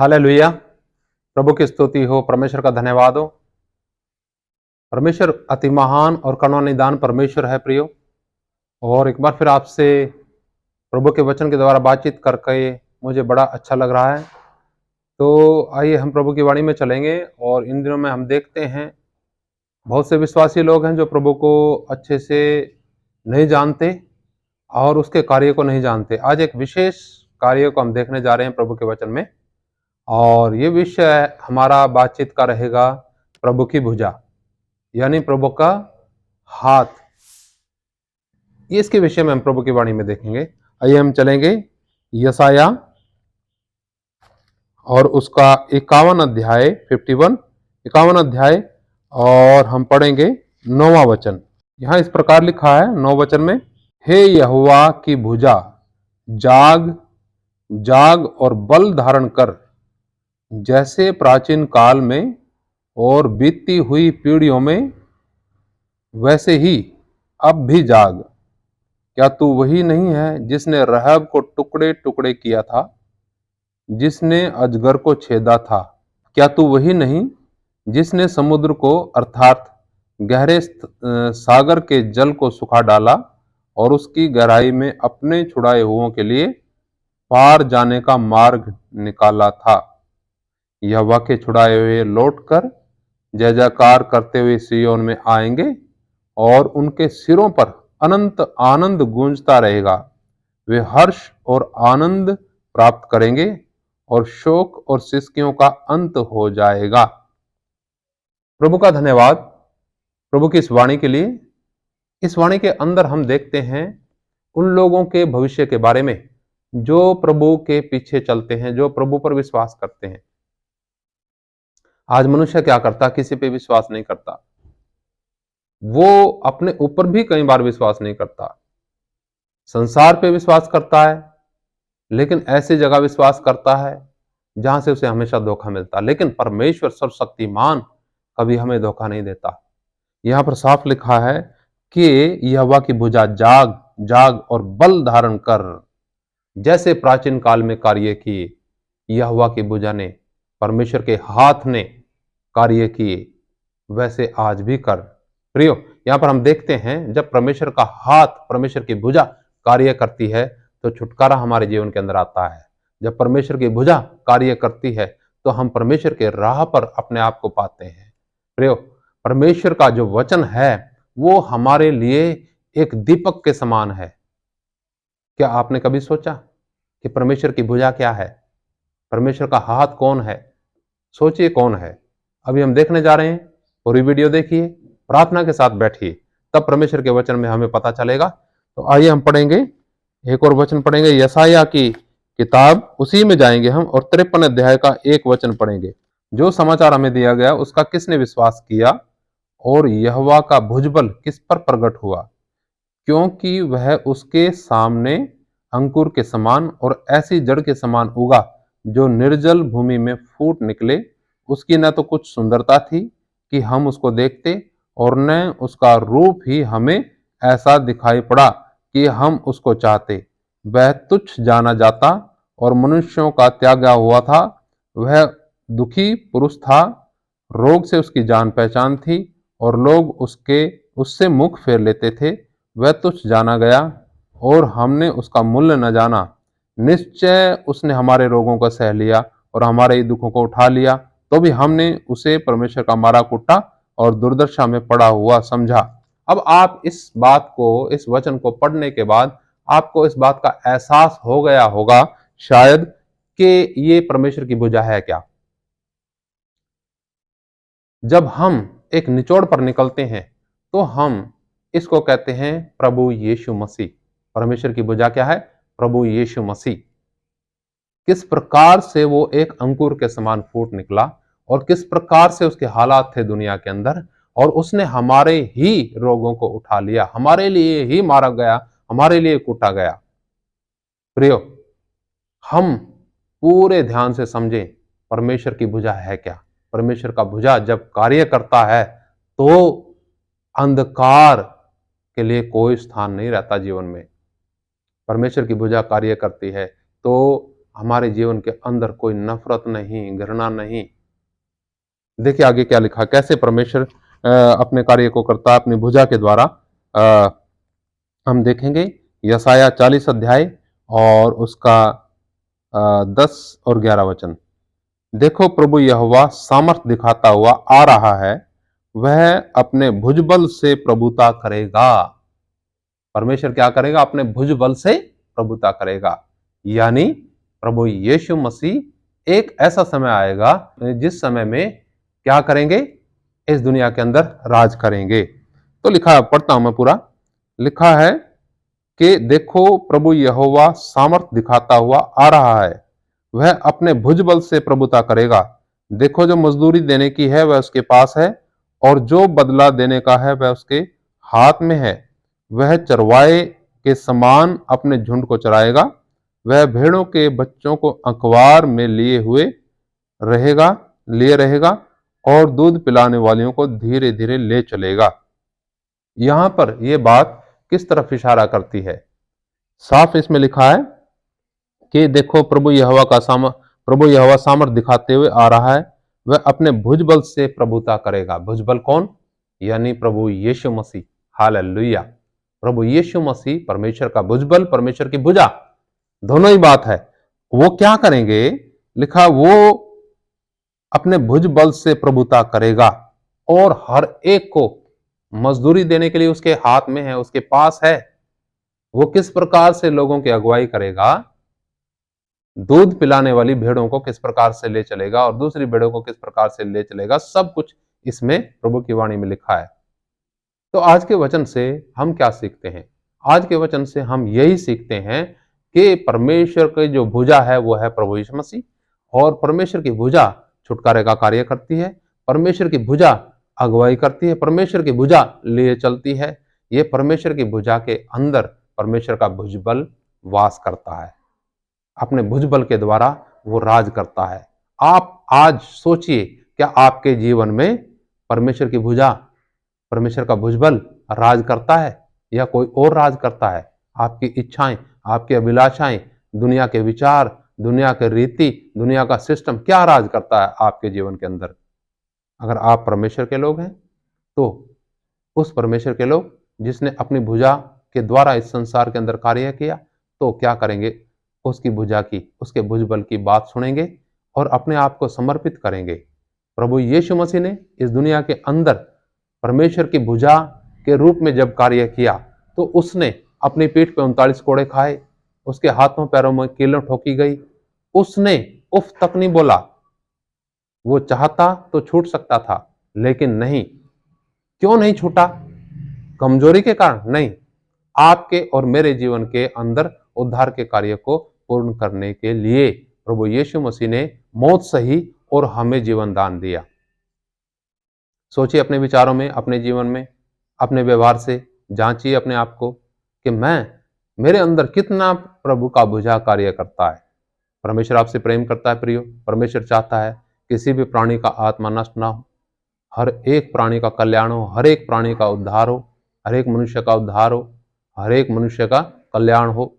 Hallelujah. प्रभु की स्तुति हो, परमेश्वर का धन्यवाद हो। परमेश्वर अति महान और करुणा निदान परमेश्वर है प्रियो। और एक बार फिर आपसे प्रभु के वचन के द्वारा बातचीत करके मुझे बड़ा अच्छा लग रहा है। तो आइए हम प्रभु की वाणी में चलेंगे। और इन दिनों में हम देखते हैं बहुत से विश्वासी लोग हैं जो प्रभु को अच्छे से नहीं जानते और उसके कार्य को नहीं जानते। आज एक विशेष कार्य को हम देखने जा रहे हैं प्रभु के वचन में, और ये विषय हमारा बातचीत का रहेगा प्रभु की भुजा, यानी प्रभु का हाथ। इसके विषय में हम प्रभु की वाणी में देखेंगे। आइए हम चलेंगे यशाया और उसका 51 अध्याय 51 अध्याय, और हम पढ़ेंगे 9वां वचन। यहां इस प्रकार लिखा है 9 वचन में, हे यहोवा की भुजा, जाग जाग और बल धारण कर, जैसे प्राचीन काल में और बीतती हुई पीढ़ियों में, वैसे ही अब भी जाग। क्या तू वही नहीं है जिसने रहब को टुकड़े टुकड़े किया था, जिसने अजगर को छेदा था? क्या तू वही नहीं जिसने समुद्र को अर्थात गहरे सागर के जल को सुखा डाला और उसकी गहराई में अपने छुड़ाए हुओं के लिए पार जाने का मार्ग निकाला था? यहोवा के छुड़ाए हुए लौटकर जय जयकार करते हुए सिय्योन में आएंगे और उनके सिरों पर अनंत आनंद गूंजता रहेगा। वे हर्ष और आनंद प्राप्त करेंगे और शोक और सिसकियों का अंत हो जाएगा। प्रभु का धन्यवाद प्रभु की इस वाणी के लिए। इस वाणी के अंदर हम देखते हैं उन लोगों के भविष्य के बारे में जो प्रभु के पीछे चलते हैं, जो प्रभु पर विश्वास करते हैं। आज मनुष्य क्या करता? किसी पे विश्वास नहीं करता। वो अपने ऊपर भी कई बार विश्वास नहीं करता। संसार पे विश्वास करता है, लेकिन ऐसी जगह विश्वास करता है जहां से उसे हमेशा धोखा मिलता। लेकिन परमेश्वर सर्वशक्तिमान कभी हमें धोखा नहीं देता। यहां पर साफ लिखा है कि यहोवा की भुजा, जाग जाग और बल धारण कर, जैसे प्राचीन काल में कार्य किए। यहोवा की भुजा ने, परमेश्वर के हाथ ने कार्य किए, वैसे आज भी कर। प्रियो, यहां पर हम देखते हैं जब परमेश्वर का हाथ, परमेश्वर की भुजा कार्य करती है तो छुटकारा हमारे जीवन के अंदर आता है। जब परमेश्वर की भुजा कार्य करती है तो हम परमेश्वर के राह पर अपने आप को पाते हैं। प्रियो, परमेश्वर का जो वचन है वो हमारे लिए एक दीपक के समान है। क्या आपने कभी सोचा कि परमेश्वर की भुजा क्या है? परमेश्वर का हाथ कौन है? सोचिए कौन है। अभी हम देखने जा रहे हैं, पूरी वीडियो देखिए, प्रार्थना के साथ बैठिए, तब परमेश्वर के वचन में हमें पता चलेगा। तो आइए हम पढ़ेंगे, एक और वचन पढ़ेंगे, यशाया की किताब, उसी में जाएंगे हम और 53 अध्याय का एक वचन पढ़ेंगे। जो समाचार हमें दिया गया उसका किसने विश्वास किया और यहोवा का भुजबल किस पर प्रकट हुआ? क्योंकि वह उसके सामने अंकुर के समान और ऐसी जड़ के समान उगा जो निर्जल भूमि में फूट निकले। उसकी न तो कुछ सुंदरता थी कि हम उसको देखते, और न उसका रूप ही हमें ऐसा दिखाई पड़ा कि हम उसको चाहते। वह तुच्छ जाना जाता और मनुष्यों का त्यागा हुआ था। वह दुखी पुरुष था, रोग से उसकी जान पहचान थी और लोग उससे मुख फेर लेते थे। वह तुच्छ जाना गया और हमने उसका मूल्य न जाना। निश्चय उसने हमारे रोगों को सह लिया और हमारे दुखों को उठा लिया, तो भी हमने उसे परमेश्वर का मारा कुटा और दुर्दशा में पड़ा हुआ समझा। अब आप इस बात को, इस वचन को पढ़ने के बाद आपको इस बात का एहसास हो गया होगा शायद कि ये परमेश्वर की भुजा है क्या। जब हम एक निचोड़ पर निकलते हैं तो हम इसको कहते हैं प्रभु यीशु मसीह। परमेश्वर की भुजा क्या है? प्रभु यीशु मसीह। किस प्रकार से वो एक अंकुर के समान फूट निकला और किस प्रकार से उसके हालात थे दुनिया के अंदर, और उसने हमारे ही रोगों को उठा लिया, हमारे लिए ही मारा गया, हमारे लिए कूटा गया। प्रियो, हम पूरे ध्यान से समझें परमेश्वर की भुजा है क्या। परमेश्वर का भुजा जब कार्य करता है तो अंधकार के लिए कोई स्थान नहीं रहता जीवन में। परमेश्वर की भुजा कार्य करती है तो हमारे जीवन के अंदर कोई नफरत नहीं, घृणा नहीं। देखिए आगे क्या लिखा, कैसे परमेश्वर अपने कार्य को करता है अपनी भुजा के द्वारा। हम देखेंगे यशाया 40 अध्याय और उसका 10 और 11 वचन। देखो प्रभु यहोवा सामर्थ दिखाता हुआ आ रहा है, वह अपने भुजबल से प्रभुता करेगा। परमेश्वर क्या करेगा? अपने भुजबल से प्रभुता करेगा। यानी प्रभु यीशु मसीह एक ऐसा समय आएगा जिस समय में क्या करेंगे? इस दुनिया के अंदर राज करेंगे। तो लिखा, पढ़ता हूं मैं पूरा। लिखा है कि देखो प्रभु यहोवा सामर्थ दिखाता हुआ आ रहा है, वह अपने भुजबल से प्रभुता करेगा। देखो जो मजदूरी देने की है वह उसके पास है, और जो बदला देने का है वह उसके हाथ में है। वह चरवाहे के समान अपने झुंड को चराएगा। वह भेड़ों के बच्चों को अखबार में लिए रहेगा और दूध पिलाने वालियों को धीरे धीरे ले चलेगा। यहां पर यह बात किस तरफ इशारा करती है? साफ इसमें लिखा है कि देखो प्रभु यहोवा सामर्थ दिखाते हुए आ रहा है, वह अपने भुजबल से प्रभुता करेगा। भुजबल कौन? यानी प्रभु यीशु मसीह। हालेलुया। प्रभु यीशु मसीह परमेश्वर का भुजबल, परमेश्वर की भुजा, दोनों ही बात है। वो क्या करेंगे? लिखा, वो अपने भुजबल से प्रभुता करेगा और हर एक को मजदूरी देने के लिए उसके हाथ में है, उसके पास है। वो किस प्रकार से लोगों की अगुवाई करेगा, दूध पिलाने वाली भेड़ों को किस प्रकार से ले चलेगा और दूसरी भेड़ों को किस प्रकार से ले चलेगा, सब कुछ इसमें प्रभु की वाणी में लिखा है। तो आज के वचन से हम क्या सीखते हैं? आज के वचन से हम यही सीखते हैं कि परमेश्वर की जो भुजा है वो है प्रभु यीशु मसीह, और परमेश्वर की भुजा छुटकारे का कार्य करती है। परमेश्वर की भुजा अगुवाई करती है। परमेश्वर की भुजा लिए चलती है। ये परमेश्वर की भुजा के अंदर परमेश्वर का भुजबल वास करता है। अपने भुजबल के द्वारा वो राज करता है। आप आज सोचिए, क्या आपके जीवन में परमेश्वर की भुजा, परमेश्वर का भुजबल राज करता है या कोई और राज करता है? आपकी इच्छाएं, आपकी अभिलाषाएं, दुनिया के विचार, दुनिया के रीति, दुनिया का सिस्टम क्या राज करता है आपके जीवन के अंदर? अगर आप परमेश्वर के लोग हैं तो उस परमेश्वर के लोग जिसने अपनी भुजा के द्वारा इस संसार के अंदर कार्य किया, तो क्या करेंगे? उसकी भुजा की, उसके भुजबल की बात सुनेंगे और अपने आप को समर्पित करेंगे। प्रभु यीशु मसीह ने इस दुनिया के अंदर परमेश्वर की भुजा के रूप में जब कार्य किया तो उसने अपनी पीठ पे 39 कोड़े खाए, उसके हाथों पैरों में कीलें ठोकी गई, उसने उफ तक नहीं बोला। वो चाहता तो छूट सकता था, लेकिन नहीं। क्यों नहीं छूटा? कमजोरी के कारण नहीं, आपके और मेरे जीवन के अंदर उद्धार के कार्य को पूर्ण करने के लिए प्रभु यीशु मसीह ने मौत सही और हमें जीवन दान दिया। सोचिए अपने विचारों में, अपने जीवन में, अपने व्यवहार से जांचिए अपने आप को कि मेरे अंदर कितना प्रभु का भुजा कार्य करता है। परमेश्वर आपसे प्रेम करता है प्रियो। परमेश्वर चाहता है किसी भी प्राणी का आत्मा नष्ट ना हो, हर एक प्राणी का कल्याण हो, हर एक प्राणी का उद्धार हो, हर एक मनुष्य का उद्धार हो, हर एक मनुष्य का कल्याण हो।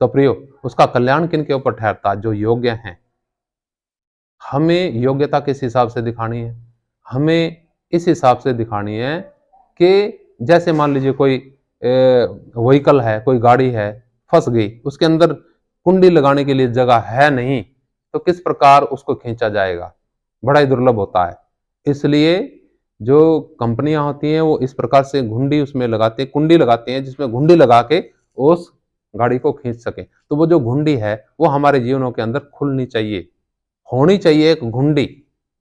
तो प्रियो, उसका कल्याण किन के ऊपर ठहरता है? जो योग्य हैं। हमें योग्यता किस हिसाब से दिखानी है? हमें इस हिसाब से दिखानी है कि जैसे मान लीजिए कोई व्हीकल है, कोई गाड़ी है, फंस गई, उसके अंदर कुंडी लगाने के लिए जगह है नहीं, तो किस प्रकार उसको खींचा जाएगा? बड़ा ही दुर्लभ होता है। इसलिए जो कंपनियां होती हैं वो इस प्रकार से घुंडी उसमें लगाते हैं, कुंडी लगाते हैं, जिसमें घुंडी लगा के उस गाड़ी को खींच सके। तो वो जो घुंडी है वो हमारे जीवनों के अंदर खुलनी चाहिए, होनी चाहिए एक घुंडी,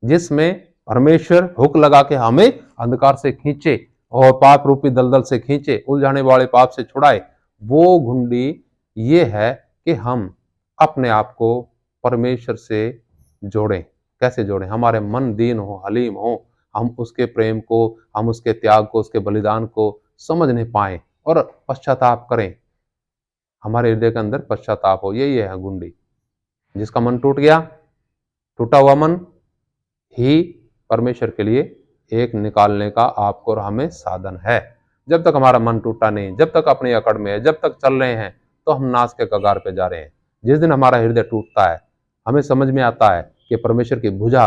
जिसमें परमेश्वर हुक लगा के हमें अंधकार से खींचे और पाप रूपी दलदल से खींचे, उलझाने वाले पाप से छुड़ाए। वो घुंडी ये है कि हम अपने आप को परमेश्वर से जोड़ें। कैसे जोड़ें? हमारे मन दीन हो, हलीम हो, हम उसके प्रेम को, हम उसके त्याग को, उसके बलिदान को समझने पाए और पश्चाताप करें। हमारे हृदय के अंदर पश्चाताप हो, यही है घुंडी। जिसका मन टूट गया, टूटा हुआ मन ही परमेश्वर के लिए एक निकालने का आपको और हमें साधन है। जब तक हमारा मन टूटा नहीं, जब तक अपनी अकड़ में है, जब तक चल रहे हैं, तो हम नाश के कगार पे जा रहे हैं। जिस दिन हमारा हृदय टूटता है, हमें समझ में आता है कि परमेश्वर की भुजा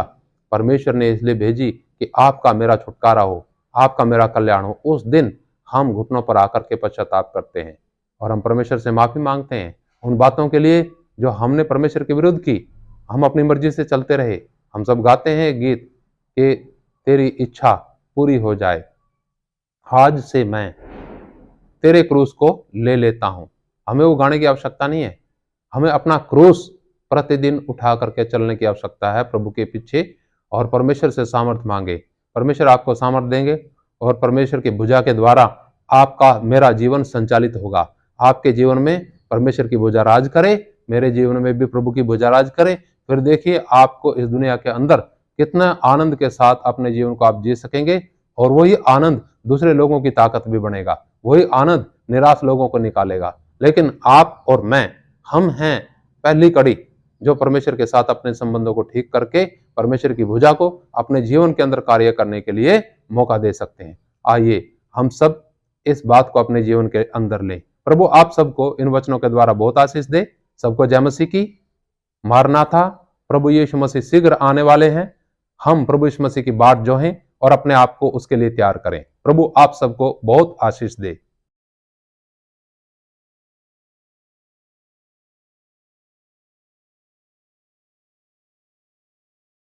परमेश्वर ने इसलिए भेजी कि आपका मेरा छुटकारा हो, आपका मेरा कल्याण हो। उस दिन हम घुटनों पर आकर के पश्चाताप करते हैं और हम परमेश्वर से माफी मांगते हैं उन बातों के लिए जो हमने परमेश्वर के विरुद्ध की। हम अपनी मर्जी से चलते रहे। हम सब गाते हैं गीत कि तेरी इच्छा पूरी हो जाए, आज से मैं तेरे क्रूस को ले लेता हूं। हमें वो गाने की आवश्यकता नहीं है। हमें अपना क्रूस प्रतिदिन उठा करके चलने की आवश्यकता है प्रभु के पीछे, और परमेश्वर से सामर्थ्य मांगे। परमेश्वर आपको सामर्थ्य देंगे और परमेश्वर की भुजा के द्वारा आपका मेरा जीवन संचालित होगा। आपके जीवन में परमेश्वर की भुजा राज करे, मेरे जीवन में भी प्रभु की भुजा राज करे। फिर देखिए आपको इस दुनिया के अंदर कितना आनंद के साथ अपने जीवन को आप जी सकेंगे, और वही आनंद दूसरे लोगों की ताकत भी बनेगा। वही आनंद निराश लोगों को निकालेगा। लेकिन आप और मैं, हम हैं पहली कड़ी जो परमेश्वर के साथ अपने संबंधों को ठीक करके परमेश्वर की भुजा को अपने जीवन के अंदर कार्य करने के लिए मौका दे सकते हैं। आइए हम सब इस बात को अपने जीवन के अंदर लें। प्रभु आप सबको इन वचनों के द्वारा बहुत आशीष दे। सबको जय मसीह की। मारनाथा, प्रभु यीशु मसीह शीघ्र आने वाले हैं। हम प्रभु यीशु मसीह की बाट जो है और अपने आप को उसके लिए तैयार करें। प्रभु आप सबको बहुत आशीष दे।